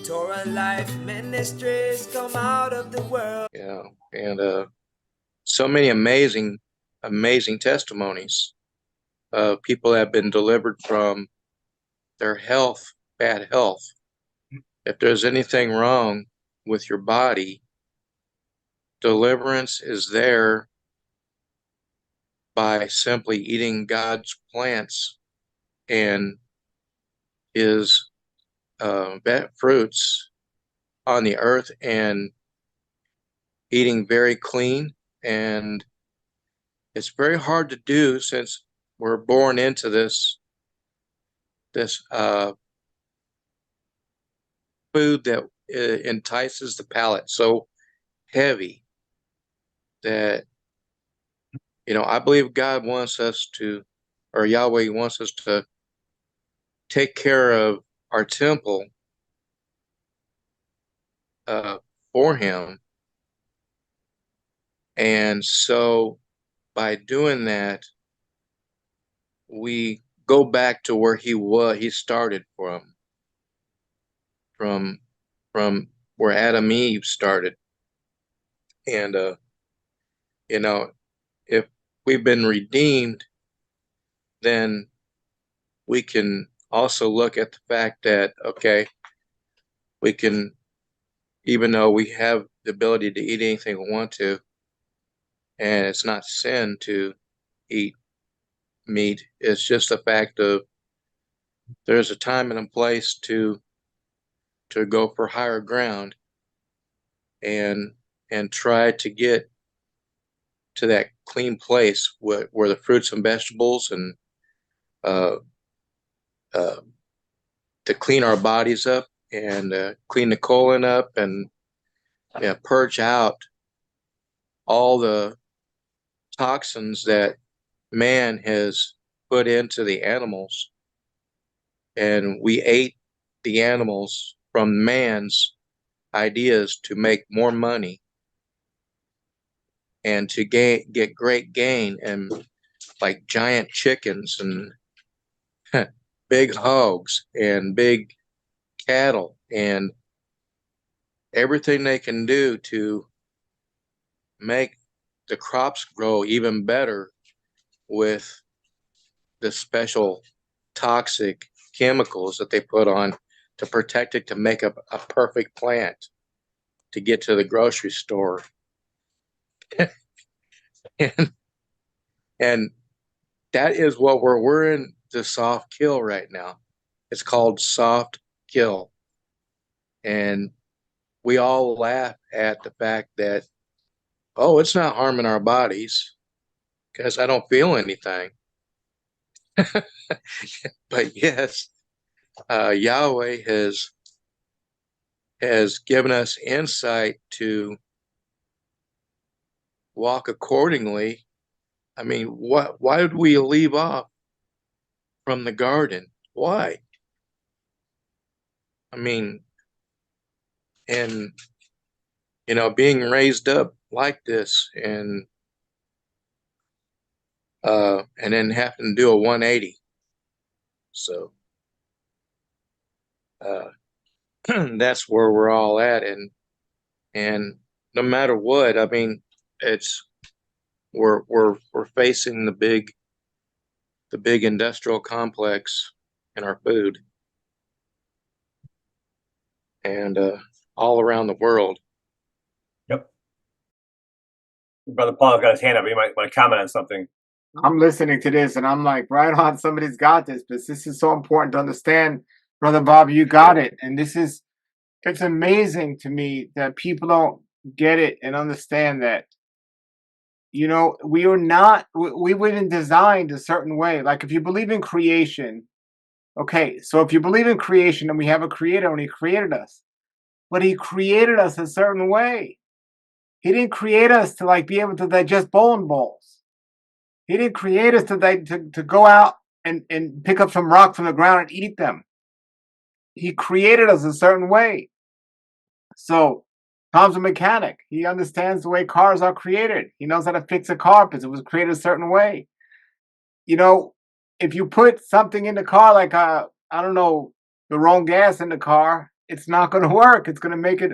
Torah Life Ministries come out of the world. Yeah, and so many amazing testimonies. People have been delivered from their bad health. If there's anything wrong with your body, deliverance is there by simply eating God's plants and His fruits on the earth and eating very clean. And it's very hard to do since we're born into this food that entices the palate so heavy that I believe God wants us to, or Yahweh wants us to take care of our temple uh, for Him. And so by doing that, we go back to where he started from where Adam and Eve started. And if we've been redeemed, then we can also look at the fact that, okay, we can, even though we have the ability to eat anything we want to, and it's not sin to eat meat, it's just a fact of there's a time and a place to go for higher ground and try to get to that clean place where the fruits and vegetables and uh, uh, to clean our bodies up and clean the colon up and purge out all the toxins that man has put into the animals. And we ate the animals from man's ideas to make more money and to get great gain, and like giant chickens and big hogs and big cattle and everything they can do to make the crops grow even better with the special toxic chemicals that they put on to protect it, to make a perfect plant to get to the grocery store. and and that is what we're in, the soft kill right now. It's called soft kill. And we all laugh at the fact that, oh, it's not harming our bodies because I don't feel anything. But yes, Yahweh has given us insight to walk accordingly. I mean, why did we leave off from the garden? Why? I mean, and being raised up like this and then having to do a 180. So uh, that's where we're all at, and no matter what, I mean, it's we're facing the big industrial complex in our food and all around the world. Yep. Brother Paul got his hand up. He might want to comment on something. I'm listening to this and I'm like, right on, somebody's got this, but this is so important to understand, Brother Bob, you got it. And it's amazing to me that people don't get it and understand that, we weren't designed a certain way. Like if you believe in creation, okay, so if you believe in creation and we have a creator and he created us, but he created us a certain way. He didn't create us to like be able to digest bowling balls. He didn't create us to go out and pick up some rocks from the ground and eat them. He created us a certain way. So Tom's a mechanic. He understands the way cars are created. He knows how to fix a car because it was created a certain way. If you put something in the car like I don't know, the wrong gas in the car, it's not going to work. It's going to make it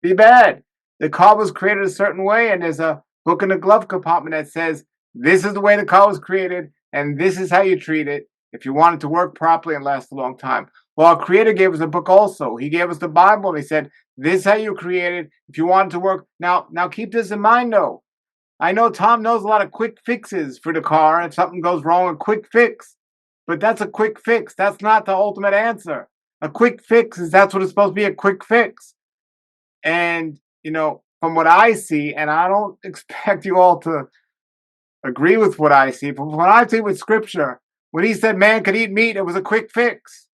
be bad. The car was created a certain way, and there's a book in the glove compartment that says this is the way the car was created, and this is how you treat it if you want it to work properly and last a long time. Well, our Creator gave us a book also. He gave us the Bible, and He said, this is how you created if you want it to work. Now keep this in mind, though. I know Tom knows a lot of quick fixes for the car. If something goes wrong, a quick fix. But that's a quick fix. That's not the ultimate answer. A quick fix that's what it's supposed to be, a quick fix. And, from what I see, and I don't expect you all to agree with what I see, but from what I see with Scripture, when He said man could eat meat, it was a quick fix.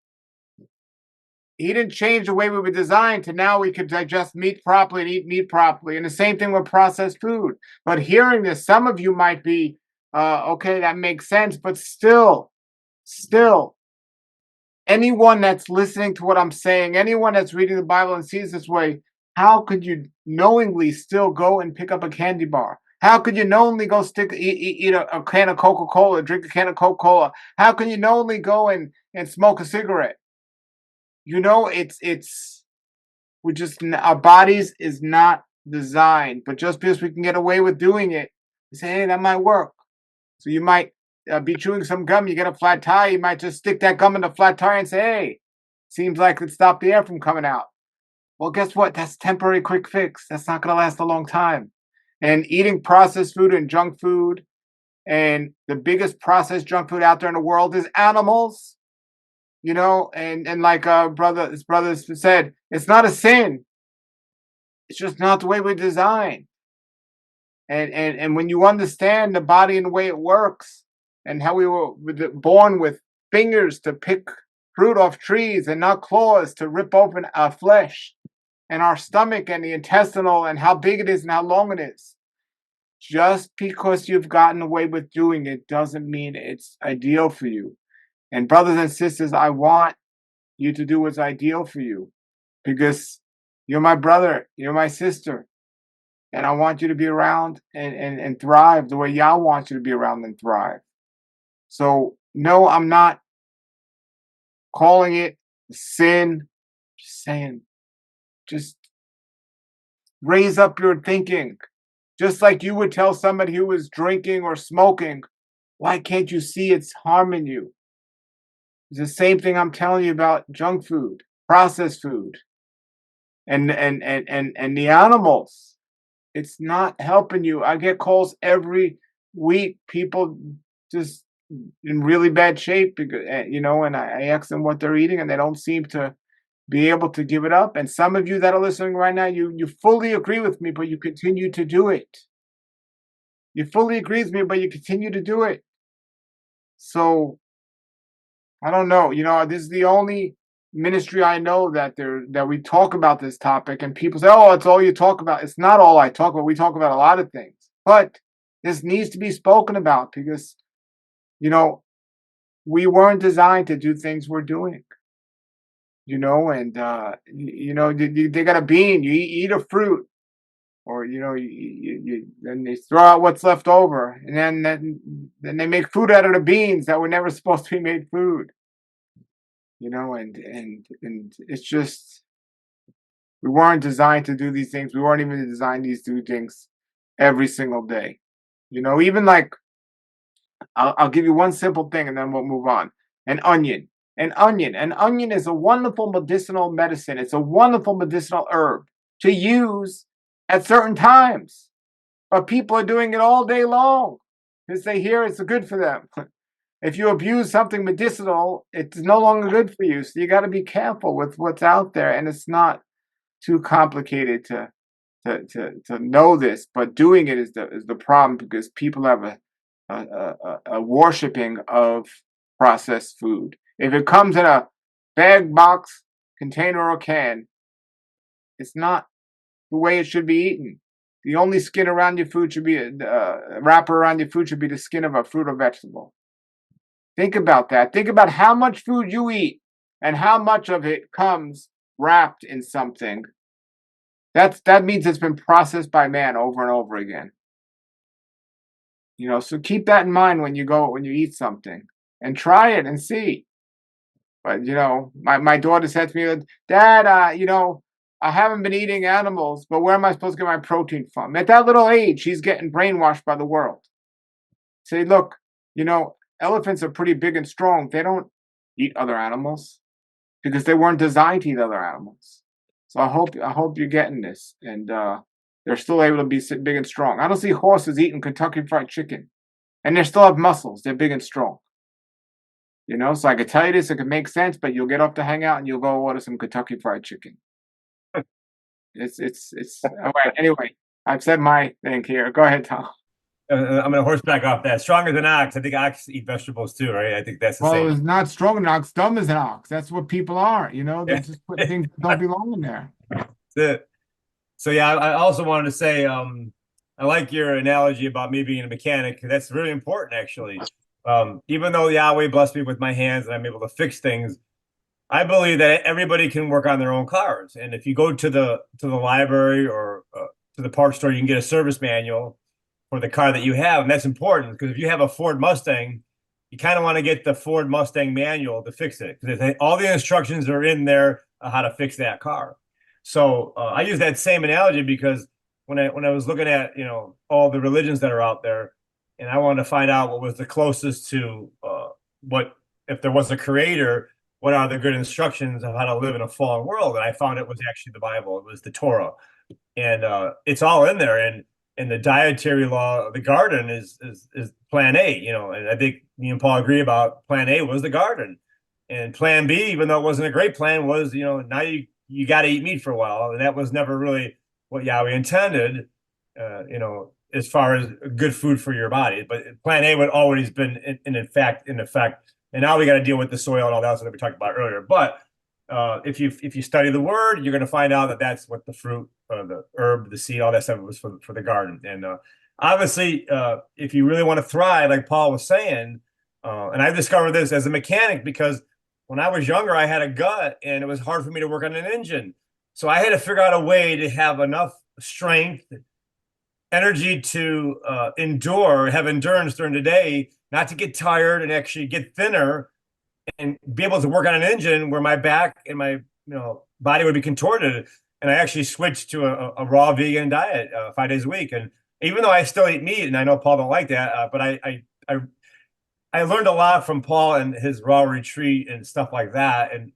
He didn't change the way we were designed to now we could digest meat properly and eat meat properly. And the same thing with processed food. But hearing this, some of you might be, okay, that makes sense. But still, anyone that's listening to what I'm saying, anyone that's reading the Bible and sees this way, how could you knowingly still go and pick up a candy bar? How could you knowingly go eat a can of Coca-Cola, drink a can of Coca-Cola? How can you knowingly go and smoke a cigarette? We're just, our bodies is not designed, but just because we can get away with doing it, you say, hey, that might work. So you might be chewing some gum, you get a flat tire, you might just stick that gum in the flat tire and say, hey, seems like it stopped the air from coming out. Well, guess what? That's temporary quick fix. That's not going to last a long time. And eating processed food and junk food, and the biggest processed junk food out there in the world is animals. And like his brother said, it's not a sin. It's just not the way we're designed. And when you understand the body and the way it works, and how we were born with fingers to pick fruit off trees and not claws to rip open our flesh, and our stomach and the intestinal and how big it is and how long it is. Just because you've gotten away with doing it doesn't mean it's ideal for you. And brothers and sisters, I want you to do what's ideal for you, because you're my brother, you're my sister, and I want you to be around and thrive the way Yah wants you to be around and thrive. So, no, I'm not calling it sin. Just saying, just raise up your thinking. Just like you would tell somebody who is drinking or smoking, why can't you see it's harming you? It's the same thing I'm telling you about junk food, processed food, and the animals. It's not helping you. I get calls every week, people just in really bad shape, because, and I ask them what they're eating, and they don't seem to be able to give it up. And some of you that are listening right now, you fully agree with me, but you continue to do it. You fully agree with me, but you continue to do it. So I don't know. This is the only ministry I know that we talk about this topic, and people say, "Oh, it's all you talk about." It's not all I talk about. We talk about a lot of things, but this needs to be spoken about, because we weren't designed to do things we're doing. And they got a bean, you eat a fruit, or then they throw out what's left over, and then they make food out of the beans that were never supposed to be made food. And it's just, we weren't designed to do these things. We weren't even designed to do things every single day. Even like, I'll give you one simple thing and then we'll move on. An onion is a wonderful medicinal medicine. It's a wonderful medicinal herb to use at certain times, but people are doing it all day long because they hear it's good for them. If you abuse something medicinal, it's no longer good for you. So you got to be careful with what's out there, and it's not too complicated to know this. But doing it is the problem, because people have a worshiping of processed food. If it comes in a bag, box, container, or can, it's not the way it should be eaten. The only skin around your food should be wrapper around your food should be the skin of a fruit or vegetable. Think about that. Think about how much food you eat and how much of it comes wrapped in something. That means it's been processed by man over and over again. So keep that in mind when you eat something, and try it and see. But my daughter said to me, Dad, I haven't been eating animals, but where am I supposed to get my protein from? At that little age, she's getting brainwashed by the world. Say, look, elephants are pretty big and strong. They don't eat other animals because they weren't designed to eat other animals. So I hope you're getting this, and they're still able to be big and strong. I don't see horses eating Kentucky Fried Chicken, and they still have muscles. They're big and strong. So I could tell you this, it could make sense, but you'll get up to hang out and you'll go order some Kentucky Fried Chicken. It's all right. Anyway, I've said my thing here. Go ahead, Tom. I'm gonna horseback off that. Stronger than ox. I think ox eat vegetables too, right? I think that's the same. Well, it's not strong as an ox, dumb as an ox. That's what people are. They just put things that don't belong in there. That's it. So yeah, I also wanted to say, I like your analogy about me being a mechanic. That's really important, actually. Even though Yahweh blessed me with my hands and I'm able to fix things, I believe that everybody can work on their own cars. And if you go to the library or to the parts store, you can get a service manual for the car that you have, and that's important because if you have a Ford Mustang, you kind of want to get the Ford Mustang manual to fix it because all the instructions are in there on how to fix that car. So I use that same analogy because when I was looking at all the religions that are out there, and I wanted to find out what was the closest to what if there was a creator, what are the good instructions of how to live in a fallen world, and I found it was actually the Bible. It was the Torah, and it's all in there. And the dietary law of the garden is plan A, and I think me and Paul agree about plan A was the garden. And plan B, even though it wasn't a great plan, was, now you got to eat meat for a while. And that was never really what Yahweh intended, as far as good food for your body. But plan A would always been in effect. And now we got to deal with the soil and all that stuff that we talked about earlier. But if you study the word, you're going to find out that that's what the fruit, the herb, the seed, all that stuff was for the garden. And obviously, if you really want to thrive, like Paul was saying, and I discovered this as a mechanic because when I was younger, I had a gut and it was hard for me to work on an engine. So I had to figure out a way to have enough strength, energy to have endurance during the day, not to get tired and actually get thinner and be able to work on an engine where my back and my body would be contorted. And I actually switched to a raw vegan diet 5 days a week. And even though I still eat meat, and I know Paul don't like that, but I learned a lot from Paul and his raw retreat and stuff like that, and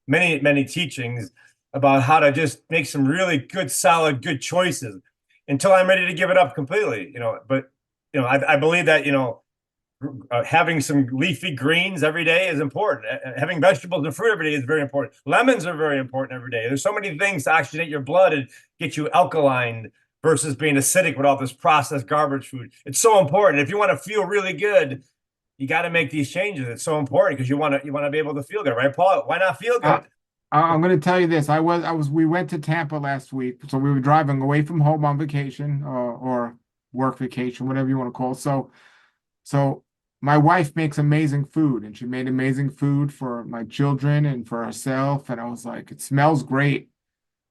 many teachings about how to just make some really good, solid, good choices until I'm ready to give it up completely. But I believe that having some leafy greens every day is important. Having vegetables and fruit every day is very important. Lemons are very important every day. There's so many things to oxygenate your blood and get you alkaline versus being acidic with all this processed garbage food. It's so important. If you want to feel really good, you got to make these changes. It's so important because you want to be able to feel good, right, Paul? Why not feel good? I'm going to tell you this. We went to Tampa last week, so we were driving away from home on vacation or work vacation, whatever you want to call it. So my wife makes amazing food, and she made amazing food for my children and for herself. And I was like, it smells great.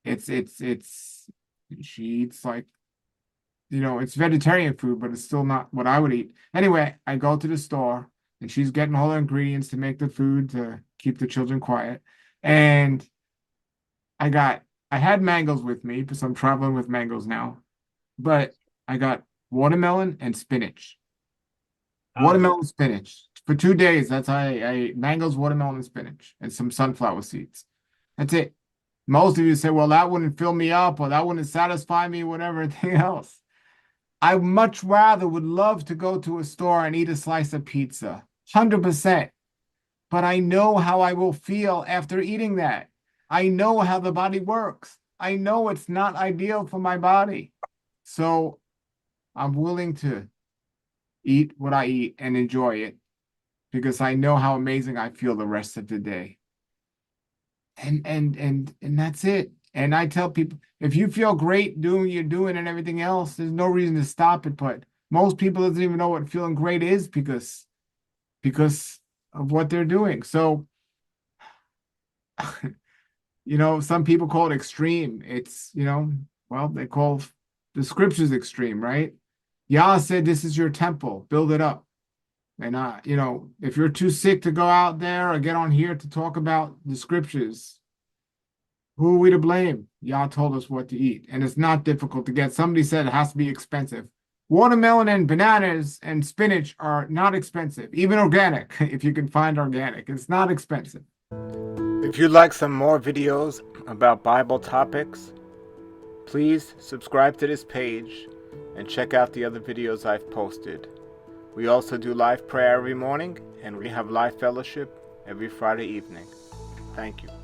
She eats like, it's vegetarian food, but it's still not what I would eat. Anyway, I go to the store and she's getting all the ingredients to make the food to keep the children quiet. And I had mangoes with me because I'm traveling with mangoes now, but I got watermelon and spinach. Watermelon, spinach. For 2 days, that's how I ate mangoes, watermelon, and spinach, and some sunflower seeds. That's it. Most of you say, well, that wouldn't fill me up or that wouldn't satisfy me, whatever, anything else. I much rather would love to go to a store and eat a slice of pizza, 100%. But I know how I will feel after eating that. I know how the body works. I know it's not ideal for my body. So I'm willing to eat what I eat and enjoy it because I know how amazing I feel the rest of the day. And that's it. And I tell people, if you feel great doing what you're doing and everything else, there's no reason to stop it. But most people doesn't even know what feeling great is because of what they're doing. So, some people call it extreme. It's, they call the scriptures extreme, right? Yah said, this is your temple, build it up. And if you're too sick to go out there or get on here to talk about the scriptures, who are we to blame? Y'all told us what to eat, and it's not difficult to get. Somebody said it has to be expensive. Watermelon and bananas and spinach are not expensive, even organic, if you can find organic. It's not expensive. If you'd like some more videos about Bible topics, please subscribe to this page and check out the other videos I've posted. We also do live prayer every morning, and we have live fellowship every Friday evening. Thank you.